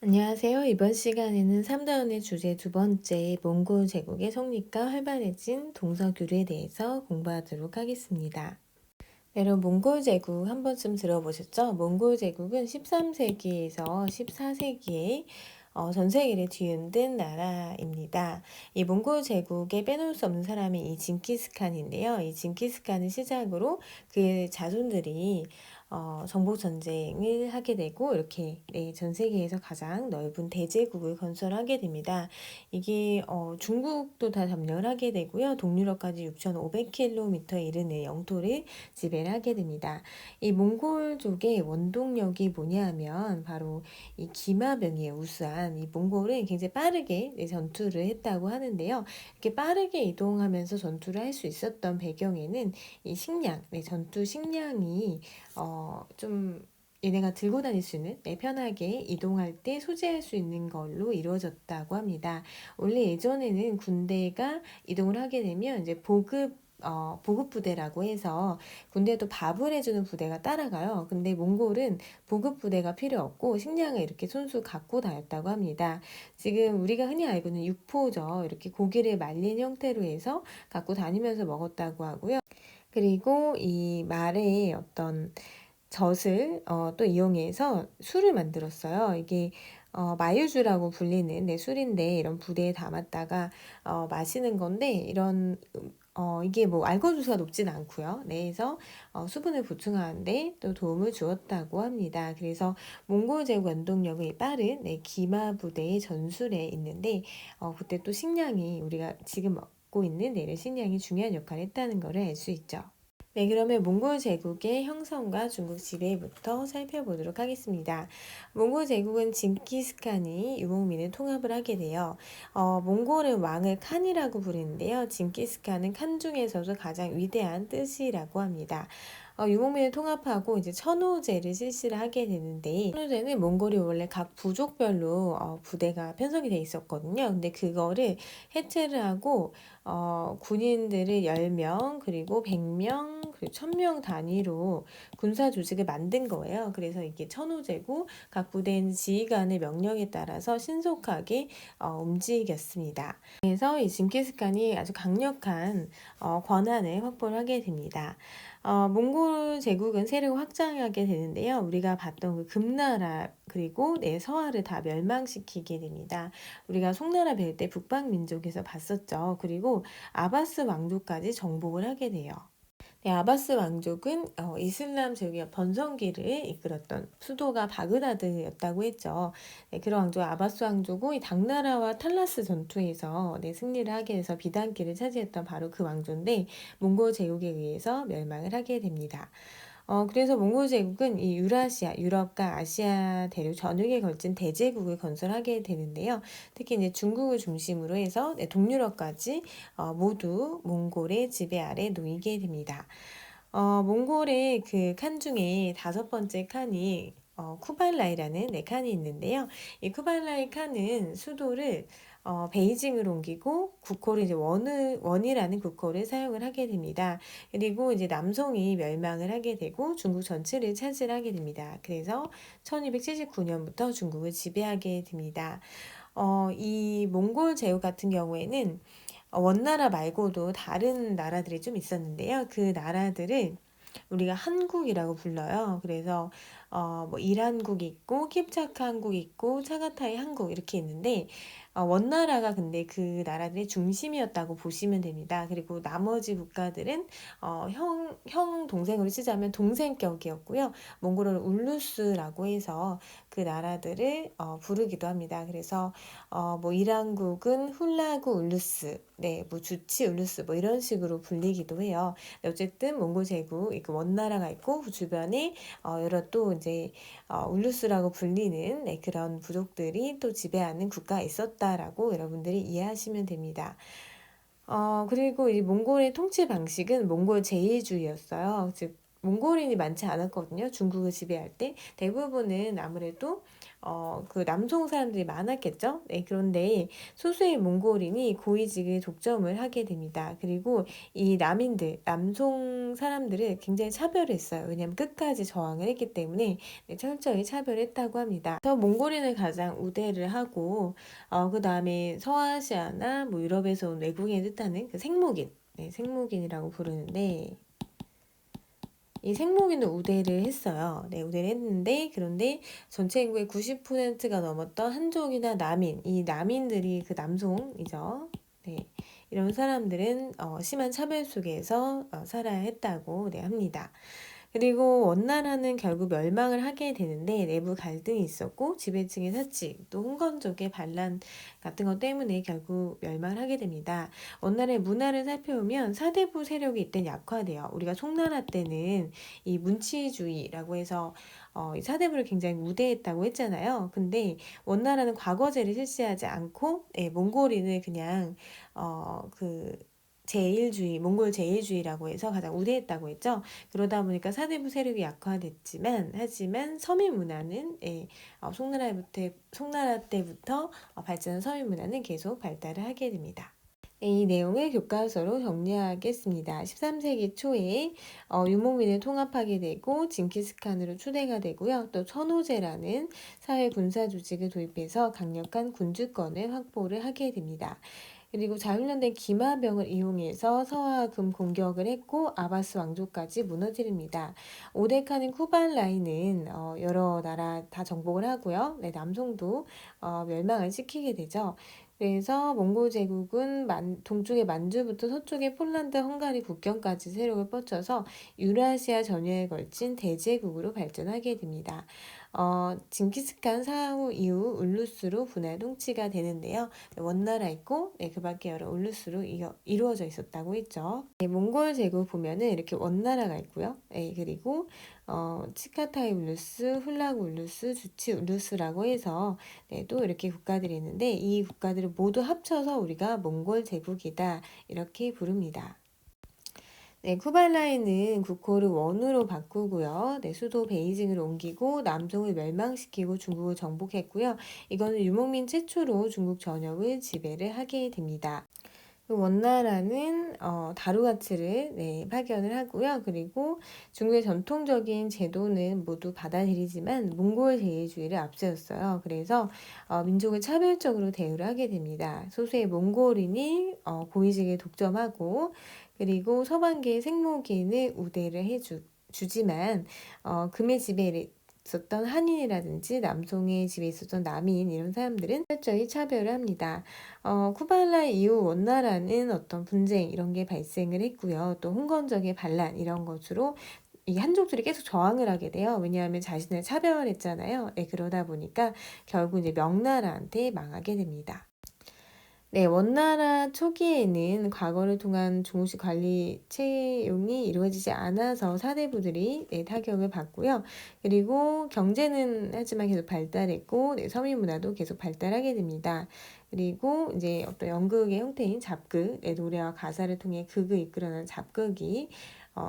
안녕하세요. 이번 시간에는 3단원의 주제 두 번째 몽골 제국의 성립과 활발해진 동서교류에 대해서 공부하도록 하겠습니다. 네, 여러분 몽골 제국 한 번쯤 들어보셨죠? 몽골 제국은 13세기에서 14세기에 전 세계를 뒤흔든 나라입니다. 이 몽골 제국에 빼놓을 수 없는 사람이 이 징기스칸인데요. 이 징기스칸을 시작으로 그 자손들이 정복 전쟁을 하게 되고 이렇게 전 세계에서 가장 넓은 대제국을 건설하게 됩니다. 이게 중국도 다 점령을 하게 되고요. 동유럽까지 6,500km에 이르는 영토를 지배를 하게 됩니다. 이 몽골족의 원동력이 뭐냐 하면 바로 이 기마병이에 우수한 이 몽골은 굉장히 빠르게 전투를 했다고 하는데요. 이렇게 빠르게 이동하면서 전투를 할 수 있었던 배경에는 이 식량, 전투 식량이 좀 얘네가 들고 다닐 수 있는 편하게 이동할 때 소지할 수 있는 걸로 이루어졌다고 합니다. 원래 예전에는 군대가 이동을 하게 되면 이제 보급 부대라고 해서 군대도 밥을 해주는 부대가 따라가요. 근데 몽골은 보급 부대가 필요 없고 식량을 이렇게 손수 갖고 다녔다고 합니다. 지금 우리가 흔히 알고 있는 육포죠. 이렇게 고기를 말린 형태로 해서 갖고 다니면서 먹었다고 하고요. 그리고 이 말의 어떤 젖을 또 이용해서 술을 만들었어요. 이게 마유주라고 불리는 술인데 이런 부대에 담았다가 마시는 건데 이런 이게 뭐 알코올 도수가 높진 않고요. 그래서 수분을 보충하는데 또 도움을 주었다고 합니다. 그래서 몽골 제국 원동력의 빠른 기마 부대의 전술에 있는데 그때 또 식량이 우리가 지금 먹고 있는 이런 식량이 중요한 역할을 했다는 것을 알 수 있죠. 네, 그러면 몽골 제국의 형성과 중국 지배부터 살펴보도록 하겠습니다. 몽골 제국은 징기스칸이 유목민을 통합을 하게 돼요. 몽골은 왕을 칸이라고 부르는데요. 징기스칸은 칸 중에서도 가장 위대한 뜻이라고 합니다. 유목민을 통합하고 이제 천호제를 실시를 하게 되는데 천호제는 몽골이 원래 각 부족별로 부대가 편성이 돼 있었거든요. 근데 그거를 해체를 하고 군인들을 10명 그리고 100명 그리고 1000명 단위로 군사 조직을 만든 거예요. 그래서 이게 천호제고 각 부대는 지휘관의 명령에 따라서 신속하게 움직였습니다. 그래서 이 징기스칸이 아주 강력한 권한을 확보를 하게 됩니다. 몽골 제국은 세력을 확장하게 되는데요. 우리가 봤던 그 금나라 그리고 서하를 다 멸망시키게 됩니다. 우리가 송나라 배울 때 북방민족에서 봤었죠. 그리고 아바스 왕조까지 정복을 하게 돼요. 네, 아바스 왕족은 이슬람 제국의 번성기를 이끌었던 수도가 바그다드였다고 했죠. 네, 그런 왕족 아바스 왕조고 이 당나라와 탈라스 전투에서 승리를 하게 해서 비단길을 차지했던 바로 그 왕조인데 몽골 제국에 의해서 멸망을 하게 됩니다. 그래서 몽골 제국은 이 유라시아, 유럽과 아시아 대륙 전역에 걸친 대제국을 건설하게 되는데요. 특히 이제 중국을 중심으로 해서 동유럽까지 모두 몽골의 지배 아래 놓이게 됩니다. 몽골의 그 칸 중에 다섯 번째 칸이 쿠발라이라는 칸이 있는데요. 이 쿠발라이 칸은 수도를 베이징으로 옮기고 국호를 이제 원이라는 국호를 사용을 하게 됩니다. 그리고 이제 남송이 멸망을 하게 되고 중국 전체를 차지하게 됩니다. 그래서 1279년부터 중국을 지배하게 됩니다. 이 몽골 제국 같은 경우에는 원나라 말고도 다른 나라들이 좀 있었는데요. 그 나라들을 우리가 한국이라고 불러요. 그래서 뭐 이란국이 있고 킵차크 한국이 있고 차가타이 한국 이렇게 있는데 원나라가 근데 그 나라들의 중심이었다고 보시면 됩니다. 그리고 나머지 국가들은 형 동생으로 치자면 동생격이었고요. 몽골어로 울루스라고 해서 그 나라들을 부르기도 합니다. 그래서 뭐 이란국은 훌라구 울루스, 네, 뭐 주치 울루스 뭐 이런 식으로 불리기도 해요. 어쨌든 몽골 제국 그 원나라가 있고 그 주변에 여러 또 이제 울루스라고 불리는 그런 부족들이 또 지배하는 국가가 있었다라고 여러분들이 이해하시면 됩니다. 그리고 이 몽골의 통치 방식은 몽골 제일주의였어요. 즉 몽골인이 많지 않았거든요. 중국을 지배할 때 대부분은 아무래도 그 남송 사람들이 많았겠죠. 네, 그런데 소수의 몽골인이 고위직을 독점을 하게 됩니다. 그리고 이 남인들, 남송 사람들을 굉장히 차별했어요. 왜냐하면 끝까지 저항을 했기 때문에 네, 철저히 차별했다고 합니다. 그래서 몽골인을 가장 우대를 하고 그 다음에 서아시아나 뭐 유럽에서 온 외국인을 뜻하는 그 생목인, 네, 생목인이라고 부르는데 이 생목인을 우대를 했어요. 네, 우대를 했는데 그런데 전체 인구의 90%가 넘었던 한족이나 남인, 이 남인들이 그 남송이죠. 네, 이런 사람들은 심한 차별 속에서 살아야 했다고 네, 합니다. 그리고 원나라는 결국 멸망을 하게 되는데 내부 갈등이 있었고 지배층의 사칙 또 홍건족의 반란 같은 것 때문에 결국 멸망을 하게 됩니다. 원나라의 문화를 살펴보면 사대부 세력이 이때 약화돼요. 우리가 송나라 때는 이 문치주의라고 해서 이 사대부를 굉장히 우대했다고 했잖아요. 근데 원나라는 과거제를 실시하지 않고 몽골인을 그냥 그 제일주의, 몽골 제일주의라고 해서 가장 우대했다고 했죠. 그러다 보니까 사대부 세력이 약화됐지만, 하지만 서민 문화는 송나라 때부터 발전한 서민 문화는 계속 발달을 하게 됩니다. 이 내용을 교과서로 정리하겠습니다. 13세기 초에 유목민을 통합하게 되고 징기스칸으로 추대가 되고요. 또 천호제라는 사회 군사 조직을 도입해서 강력한 군주권을 확보를 하게 됩니다. 그리고 자훈련된 기마병을 이용해서 서아금 공격을 했고 아바스 왕조까지 무너뜨립니다. 오데카는 쿠발라이는 여러 나라 다 정복을 하고요. 네, 남송도 멸망을 시키게 되죠. 그래서 몽골 제국은 동쪽의 만주부터 서쪽의 폴란드, 헝가리 국경까지 세력을 뻗쳐서 유라시아 전역에 걸친 대제국으로 발전하게 됩니다. 징기스칸 사후 이후 울루스로 분할 통치가 되는데요. 원나라 있고 그 밖에 여러 울루스로 이루어져 있었다고 했죠. 몽골 제국 보면은 이렇게 원나라가 있고요. 그리고 치카타이 울루스, 훌라그 울루스, 주치 울루스라고 해서 또 이렇게 국가들이 있는데 이 국가들을 모두 합쳐서 우리가 몽골 제국이다 이렇게 부릅니다. 네, 쿠발라이는 국호를 원으로 바꾸고요. 네, 수도 베이징으로 옮기고 남송을 멸망시키고 중국을 정복했고요. 이거는 유목민 최초로 중국 전역을 지배를 하게 됩니다. 원나라는 다루가츠를 파견을 하고요. 그리고 중국의 전통적인 제도는 모두 받아들이지만 몽골 제일주의를 앞세웠어요. 그래서 민족을 차별적으로 대우를 하게 됩니다. 소수의 몽골인이 고위직을 독점하고 그리고 서방계의 생목인을 우대를 주지만 금의 지배를 있었던 한인이라든지 남송의 집에 있었던 남인 이런 사람들은 철저히 차별을 합니다. 쿠발라 이후 원나라는 어떤 분쟁 이런 게 발생을 했고요. 또 홍건적의 반란 이런 것으로 이 한족들이 계속 저항을 하게 돼요. 왜냐하면 자신을 차별했잖아요. 그러다 보니까 결국 이제 명나라한테 망하게 됩니다. 네, 원나라 초기에는 과거를 통한 중국식 관리 채용이 이루어지지 않아서 사대부들이 타격을 받고요. 그리고 경제는 하지만 계속 발달했고 서민 문화도 계속 발달하게 됩니다. 그리고 이제 어떤 연극의 형태인 잡극, 노래와 가사를 통해 극을 이끌어내는 잡극이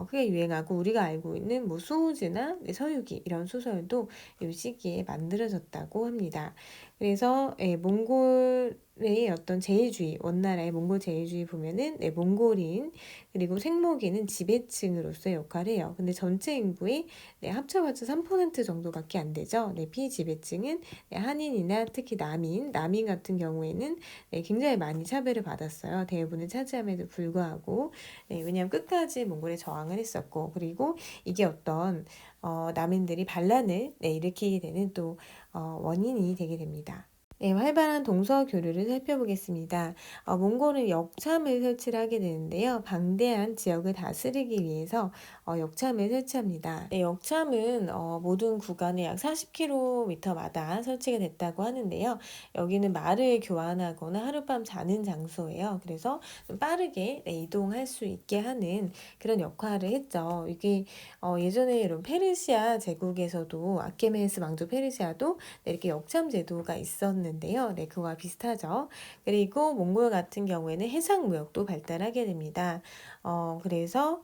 크게 유행하고 우리가 알고 있는 뭐 수호지나 서유기 이런 소설도 이 시기에 만들어졌다고 합니다. 그래서 몽골의 어떤 제일주의, 원나라의 몽골 제일주의 보면은 몽골인 그리고 생목인은 지배층으로서의 역할을 해요. 근데 전체 인구의 합쳐봤자 3% 정도밖에 안 되죠. 피지배층은 한인이나 특히 남인 같은 경우에는 굉장히 많이 차별을 받았어요. 대부분을 차지함에도 불구하고 왜냐하면 끝까지 몽골에 저항을 했었고 그리고 이게 어떤 남인들이 반란을 일으키게 되는 또 원인이 되게 됩니다. 네, 활발한 동서 교류를 살펴보겠습니다. 몽골은 역참을 설치를 하게 되는데요. 방대한 지역을 다스리기 위해서 역참을 설치합니다. 네, 역참은 모든 구간에 약 40km마다 설치가 됐다고 하는데요. 여기는 말을 교환하거나 하룻밤 자는 장소예요. 그래서 좀 빠르게 이동할 수 있게 하는 그런 역할을 했죠. 이게 예전에 이런 페르시아 제국에서도 아케메네스 왕조 페르시아도 이렇게 역참 제도가 있었는데 있는데요. 네, 그와 비슷하죠. 그리고 몽골 같은 경우에는 해상무역도 발달하게 됩니다. 그래서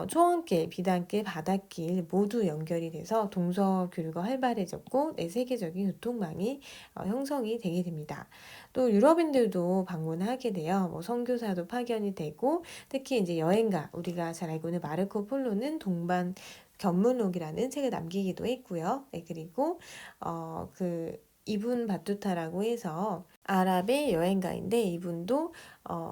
초원길, 비단길, 바닷길 모두 연결이 돼서 동서교류가 활발해졌고 네, 세계적인 교통망이 형성이 되게 됩니다. 또 유럽인들도 방문하게 돼요. 뭐 선교사도 파견이 되고 특히 이제 여행가 우리가 잘 알고 있는 마르코 폴로는 동방 견문록이라는 책을 남기기도 했고요. 네, 그리고 그 이분 바투타라고 해서 아랍의 여행가인데 이분도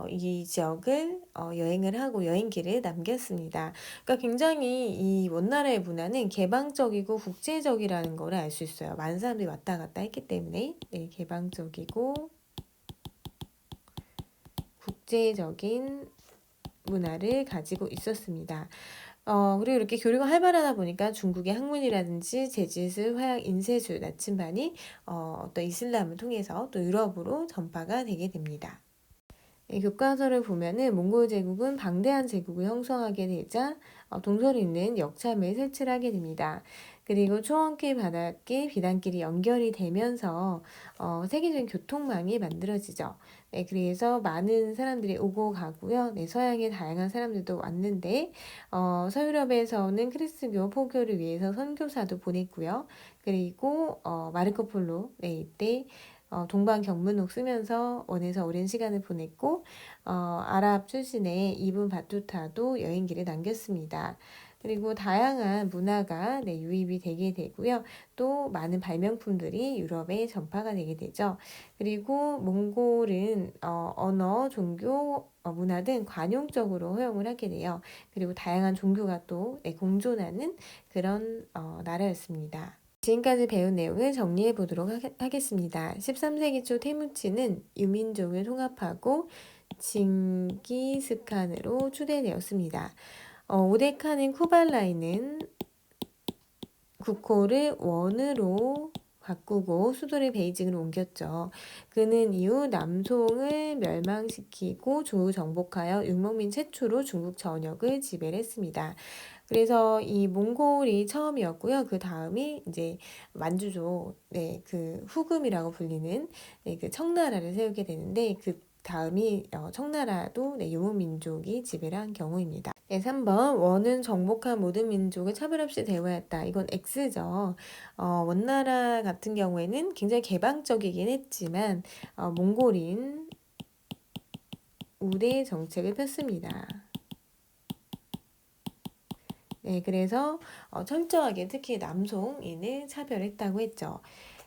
이 지역을 여행을 하고 여행기를 남겼습니다. 그러니까 굉장히 이 원나라의 문화는 개방적이고 국제적이라는 걸 알 수 있어요. 많은 사람들이 왔다 갔다 했기 때문에 네, 개방적이고 국제적인 문화를 가지고 있었습니다. 그리고 이렇게 교류가 활발하다 보니까 중국의 학문이라든지 재질술, 화약, 인쇄술, 나침반이 어떤 이슬람을 통해서 또 유럽으로 전파가 되게 됩니다. 이 교과서를 보면은 몽골 제국은 방대한 제국을 형성하게 되자 동서로 있는 역참을 설치를 하게 됩니다. 그리고 초원길, 바닷길, 비단길이 연결이 되면서 세계적인 교통망이 만들어지죠. 네, 그래서 많은 사람들이 오고 가고요. 네, 서양의 다양한 사람들도 왔는데 서유럽에서는 크리스교 포교를 위해서 선교사도 보냈고요. 그리고 마르코 폴로 네, 이때 동방 견문록 쓰면서 원에서 오랜 시간을 보냈고 아랍 출신의 이븐 바투타도 여행기를 남겼습니다. 그리고 다양한 문화가 네, 유입이 되게 되고요. 또 많은 발명품들이 유럽에 전파가 되게 되죠. 그리고 몽골은 언어, 종교, 문화 등 관용적으로 허용을 하게 돼요. 그리고 다양한 종교가 또 네, 공존하는 그런 나라였습니다. 지금까지 배운 내용을 정리해 보도록 하겠습니다. 13세기 초 테무치는 유민족을 통합하고 징기스칸으로 추대되었습니다. 오데칸인 쿠발라이는 국호를 원으로 바꾸고 수도를 베이징으로 옮겼죠. 그는 이후 남송을 멸망시키고 조우 정복하여 육목민 최초로 중국 전역을 지배를 했습니다. 그래서 이 몽골이 처음이었고요. 그 다음이 이제 만주족, 네, 그 후금이라고 불리는 네, 그 청나라를 세우게 되는데 그 다음이 청나라도 네,游牧민족이 지배를 한 경우입니다. 네, 3번 원은 정복한 모든 민족을 차별 없이 대우했다. 이건 X죠. 원나라 같은 경우에는 굉장히 개방적이긴 했지만 몽골인 우대 정책을 폈습니다. 네, 그래서 철저하게 특히 남송인을 차별했다고 했죠.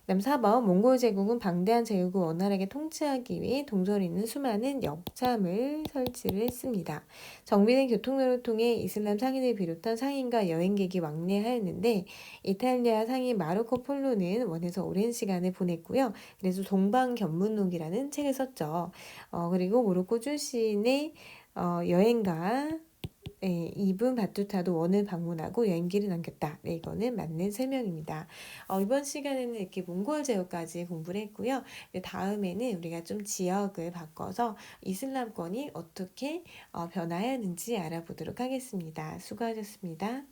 그다음 4번 몽골 제국은 방대한 제국을 원활하게 통치하기 위해 동서에 있는 수많은 역참을 설치를 했습니다. 정비된 교통로를 통해 이슬람 상인을 비롯한 상인과 여행객이 왕래하였는데 이탈리아 상인 마르코 폴로는 원에서 오랜 시간을 보냈고요. 그래서 동방견문록이라는 책을 썼죠. 그리고 모로코 출신의 여행가 네, 이분 바투타도 원을 방문하고 여행기를 남겼다. 네, 이거는 맞는 설명입니다. 이번 시간에는 이렇게 몽골 제국까지 공부를 했고요. 다음에는 우리가 좀 지역을 바꿔서 이슬람권이 어떻게 변화하였는지 알아보도록 하겠습니다. 수고하셨습니다.